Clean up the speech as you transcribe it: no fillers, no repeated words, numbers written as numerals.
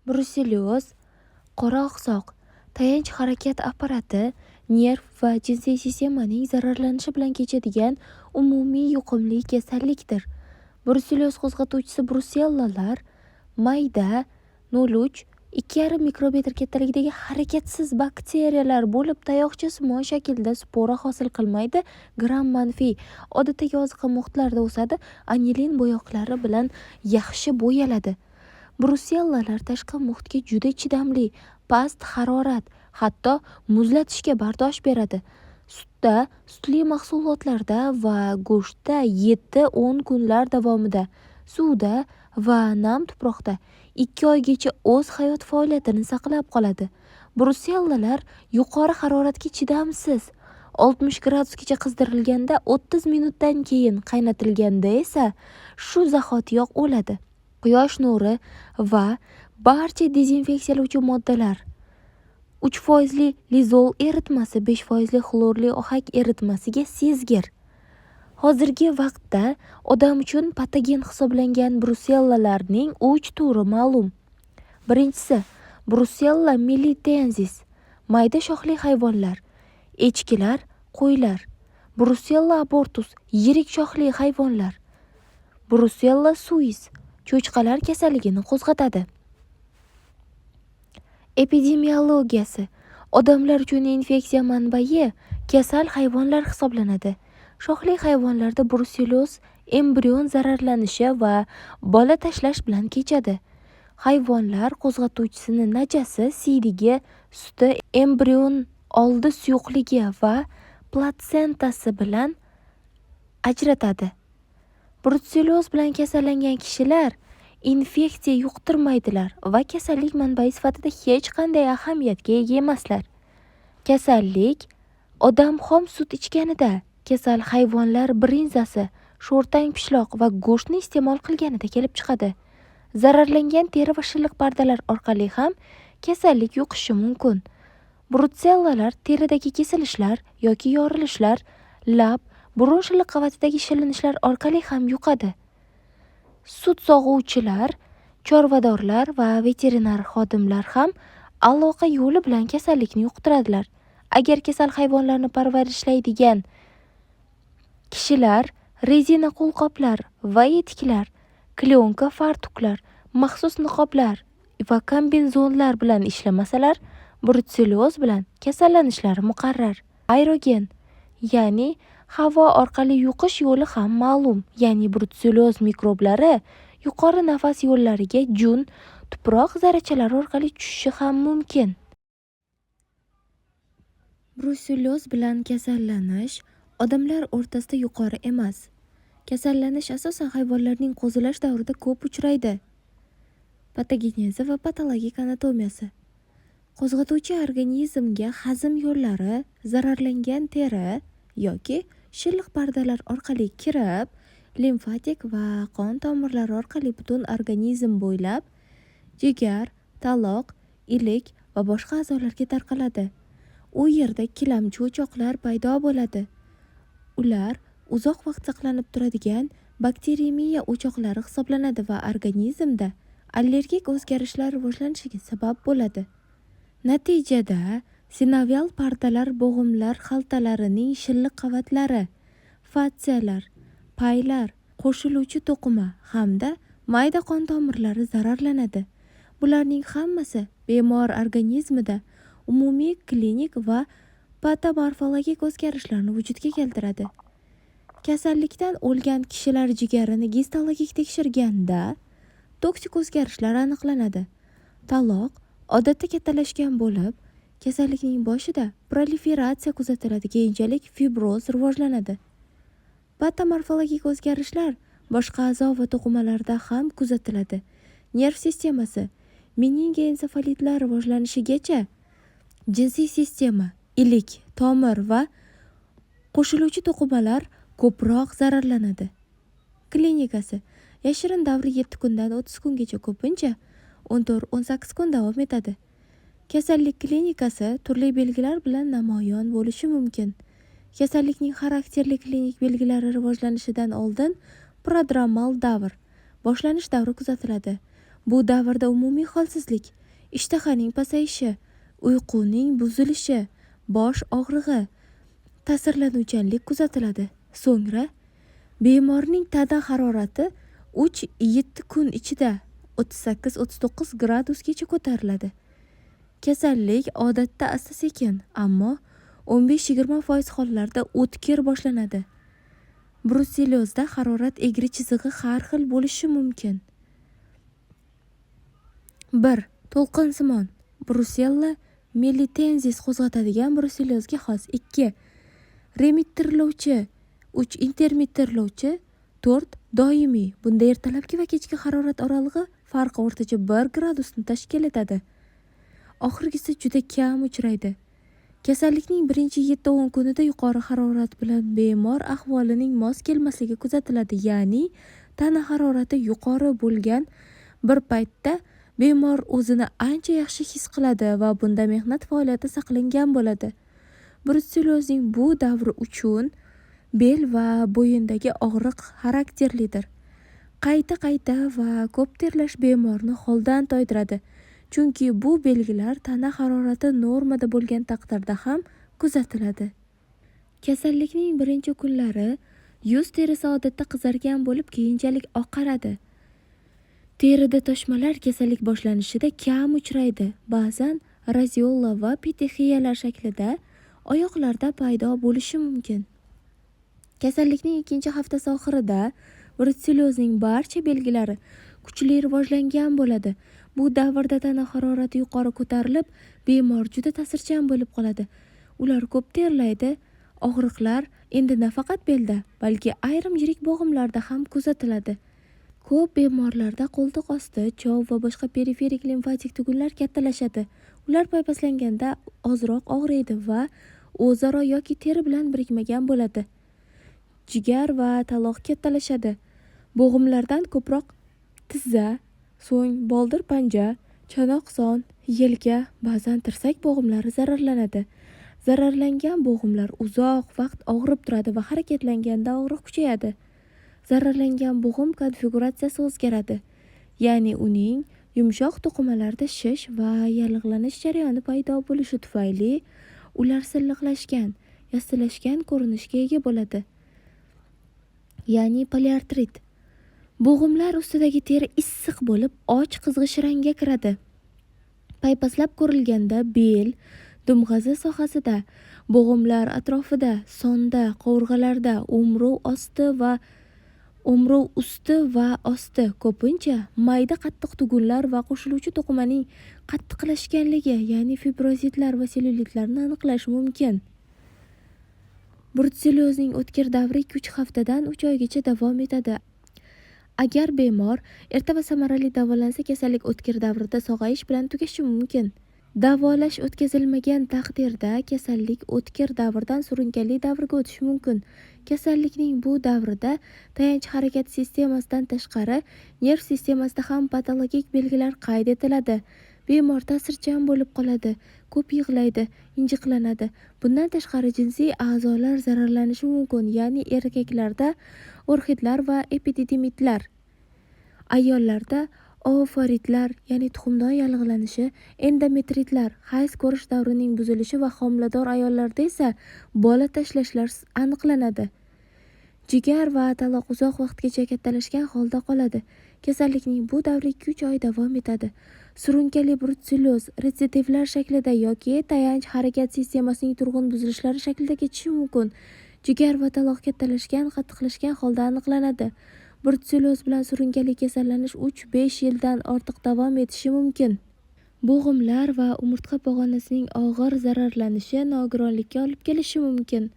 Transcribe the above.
Bruselyoz, qora oqsoq, tayanch harakat apparati, nerv va jinsiy sistemaning zararlanishi bilan kechadigan umumiy yuqumli kasallikdir. Bruselyoz qo'zg'atuvchisi brusellalar mayda 0,3–2,5 mikrometr kattalikdagi harakatsiz bakteriyalar bo'lib, tayoqchasimon shaklda spora hosil qilmaydi. Gram manfiy, odatdagi oziqa muhitlarida o'sadi, anilin bo'yoqlari bilan yaxshi bo'yaladi. Brusellalar tashqi muhitga juda chidamli, past harorat, hatto muzlatishga bardosh beradi. Sutda, sutli mahsulotlarda va go'shtda 7–10 kunlar davomida, suvda va nam tuproqda 2 oygacha o'z hayot faoliyatini saqlab qoladi. Brusellalar yuqori haroratga chidamsiz. 60 gradusgacha qizdirilganda 30 minutdan keyin qaynatilganda esa shu zahotiyoq o'ladi. Quyosh nuri va barcha dezinfeksiyalovchi moddalar, 3% lizol eritmasi 5% xlorli ohak eritmasiga sezgir. Hozirgi vaqtda odam uchun patogen hisoblangan brusellalarning 3 turi ma'lum. Birinchisi, Brucella militensis, mayda shoxli hayvonlar, echkilar, qo'ylar. Brucella abortus, yirik shoxli hayvonlar. Brucella suis, cho'chqalar kasalligini qo'zg'atadi. Epidemiologiyasi. Odamlar uchun infeksiya manbai kasal hayvonlar hisoblanadi. Shoxli hayvonlarda bruselyoz embrion zararlanishi va bola tashlash bilan kechadi. Hayvonlar qo'zg'atuvchisini najasi, siydigi, suti, embrion oldi suyuqligi va platsentasi bilan ajratadi. Bruselyoz bilan kasallangan kishilar infeksiya yuqtirmaydilar va kasallik manbai sifatida hech qanday ahamiyatga ega emaslar. Kasallik odam xom sut ichganida, kasal hayvonlar brinzasi, sho'rtang pishloq va go'shtni iste'mol qilganida kelib chiqadi. Zararlangan teri va shilliq pardalar orqali ham kasallik yuqishi mumkin. Brusellalar teridagi kesilishlar yoki yorilishlar, lab, burun shilliq qavatidagi shilinishlar orqali ham yuqadi. Sut sog'uvchilar, chorvadorlar va veterinar xodimlar ham aloqa yo'li bilan kasallikni yuqtiradilar. Agar kasal hayvonlarni parvarishlaydigan kishilar rezina qo'lqoplar va etiklar, klyonka fartuklar, maxsus niqoblar va kombinezonlar bilan ishlamasalar, bruselyoz bilan kasallanishlari muqarrar. Aerogen, ya'ni havo orqali yuqish yo'li ham ma'lum. Ya'ni bruselyoz mikroblari yuqori nafas yo'llariga jun, tuproq zarrachalari orqali tushishi ham mumkin. Bruselyoz bilan kasallanish odamlar o'rtasida yuqori emas. Kasallanish asosan hayvonlarning qo'zilash davrida ko'p uchraydi. Patogenezi va patologik anatomiyasi. Qo'zg'atuvchi organizmga hazm yo'llari, zararlangan teri yoki shilliq pardalar orqali kirib, limfatik va qon tomirlari orqali butun organizm bo'ylab jigar, taloq, ilik va boshqa a'zolarga tarqaladi. U yerda kilamchi o'choqlar paydo bo'ladi. Ular uzoq vaqt saqlanib turadigan bakteriyemiya o'choqlari hisoblanadi va organizmda allergik o'zgarishlar rivojlanishiga sabab bo'ladi. Natijada sinovial pardalar, bo'g'imlar xaltalarining shilliq qavatlari, fatsiyalar, paylar, qo'shiluvchi to'qima hamda mayda qon tomirlari zararlanadi. Bularning hammasi bemor organizmida umumiy klinik va patomorfologik o'zgarishlarni vujudga keltiradi. Kasallikdan o'lgan kishilar jigarini gistologik tekshirganda toksik o'zgarishlar aniqlanadi. Taloq odatda kattalashgan bo'lib, kasallikning boshida proliferatsiya kuzatiladi, keyinchalik fibroz rivojlanadi. Patomorfologik o'zgarishlar boshqa a'zo va to'qimalarda ham kuzatiladi. Nerv sistemasi, meningoensefalitlar rivojlanishigacha jinsiy sistema, ilik, tomir va qo'shiluvchi to'qimalar ko'proq zararlanadi. Klinikasi yashirin davri 7 kundan 30 kungacha, ko'pincha 14–18 kun davom etadi. Kasallik klinikasi turli belgilar bilan namoyon bo'lishi mumkin. Kasallikning xarakterli klinik belgilari rivojlanishidan oldin prodromal davr, boshlanish davri kuzatiladi. Bu davrda umumiy holsizlik, ishtahaning pasayishi, uyquning buzilishi, bosh og'rig'i, ta'sirlanuvchanlik kuzatiladi. So'ngra bemorning tana harorati 3-7 kun ichida 38-39 gradusgacha ko'tariladi. Kasallik odatda asta-sekin, ammo 15-20% hollarda o'tkir boshlanadi. Bruselozda harorat egri chizig'i har xil bo'lishi mumkin. 1. To'lqinsimon Brusella melitensis qo'zg'atadigan bruselozga xos. 2. Remittirlovchi 3. Intermittirlovchi 4. Doimiy. Bunda ertalabki va kechki harorat oralig'i farqi o'rtacha 1 gradusni tashkil etadi. Oxirgisi juda kam uchraydi. Kasallikning birinchi 7-10 kunida yuqori harorat bilan bemor ahvolining mos kelmasligi kuzatiladi, ya'ni tana harorati yuqori bo'lgan bir paytda bemor o'zini ancha yaxshi his qiladi va bunda mehnat faoliyati saqlangan bo'ladi. Bruselozning bu davri uchun bel va bo'yindagi og'riq xarakterlidir. Qayta va ko'p terlash bemorni holdan toydiradi. Chunki bu belgilar tana harorati normada bo'lgan taqdirda ham kuzatiladi. Kasallikning birinchi kunlari yuz terisi odatda qizargan bo'lib, keyinchalik oqaradi. Terida toshmalar kasallik boshlanishida kam uchraydi. Ba'zan raziola va petexiyalar shaklida oyoqlarda paydo bo'lishi mumkin. Kasallikning ikkinchi haftasi oxirida bruselozning barcha belgilari kuchli rivojlangan bo'ladi. Bu davrda tana harorati yuqori ko'tarilib, bemor juda ta'sirchan bo'lib qoladi. Ular ko'p terlaydi. Og'riqlar endi nafaqat belda, balki ayrim yirik bo'g'imlarda ham kuzatiladi. Ko'p bemorlarda qo'ltiq osti, chov va boshqa periferik limfatik tugunlar kattalashadi. Ular paypaslanganda ozroq og'riydi va o'zaro yoki teri bilan birikmagan bo'ladi. Jigar va taloq kattalashadi. Bo'g'imlardan ko'proq tizza, so'ng boldir panja, chanoq son, yelka, ba'zan tirsak bo'g'imlari zararlanadi. Zararlangan bo'g'imlar uzoq vaqt og'rib turadi va harakatlanganda og'riq kuchayadi. Zararlangan bo'g'im konfiguratsiyasi o'zgaradi, ya'ni uning yumshoq to'qimalarda shish va yallig'lanish jarayoni paydo bo'lishi tufayli ular silliqlashgan, yassilashgan ko'rinishga ega bo'ladi, ya'ni poliartrit. Bo'g'imlar ustidagi teri issiq bo'lib, och qizg'ish rangga kiradi. Paypaslab ko'rilganda bel, dumg'aza sohasida, bo'g'imlar atrofida, sonda, qovurg'alarda, o'mrov usti va osti ko'pincha mayda qattiq tugunlar va qo'shiluvchi to'qimaning qattiqlashganligi, ya'ni fibrozitlar va selulitlarni aniqlash mumkin. Bruselozning o'tkir davri 2-3 haftadan 3 oygacha davom etadi. Agar bemor erta va samarali davolansa, kasallik o'tkir davrida sog'ayish bilan tugashi mumkin. Davolash o'tkazilmagan taqdirda kasallik o'tkir davrdan surunkali davrga o'tishi mumkin. Kasallikning bu davrida tayanch harakat sistemasidan tashqari nerv sistemasida ham patologik belgilar qayd etiladi. Bemor ta'sirchan bo'lib qoladi, ko'p yig'laydi, injiqlanadi. Bundan tashqari jinsiy a'zolar zararlanishi mumkin, ya'ni erkaklarda orxidlar va epididimitlar, ayollarda ooforitlar, ya'ni tuxumdon yallig'lanishi, endometritlar, hayz ko'rish davrining buzilishi va homilador ayollarda esa bola tashlashlar aniqlanadi. Jigar va taloq uzoq vaqtgacha kattalashgan holda qoladi. Kasallikning bu davri 2-3 oy davom etadi. Surunkali brutselyoz retsidivlar shaklida yoki tayanch harakat sistemasining turg'un buzilishlari shaklida kechishi mumkin. Jigar va taloq kattalashgan, qattiqlashgan holda aniqlanadi. Brutselyoz bilan surunkali kasallanish 3-5 yildan ortiq davom etishi mumkin. Bo'g'imlar va umurtqa pog'onasining og'ir zararlanishi nogironlikka olib kelishi mumkin.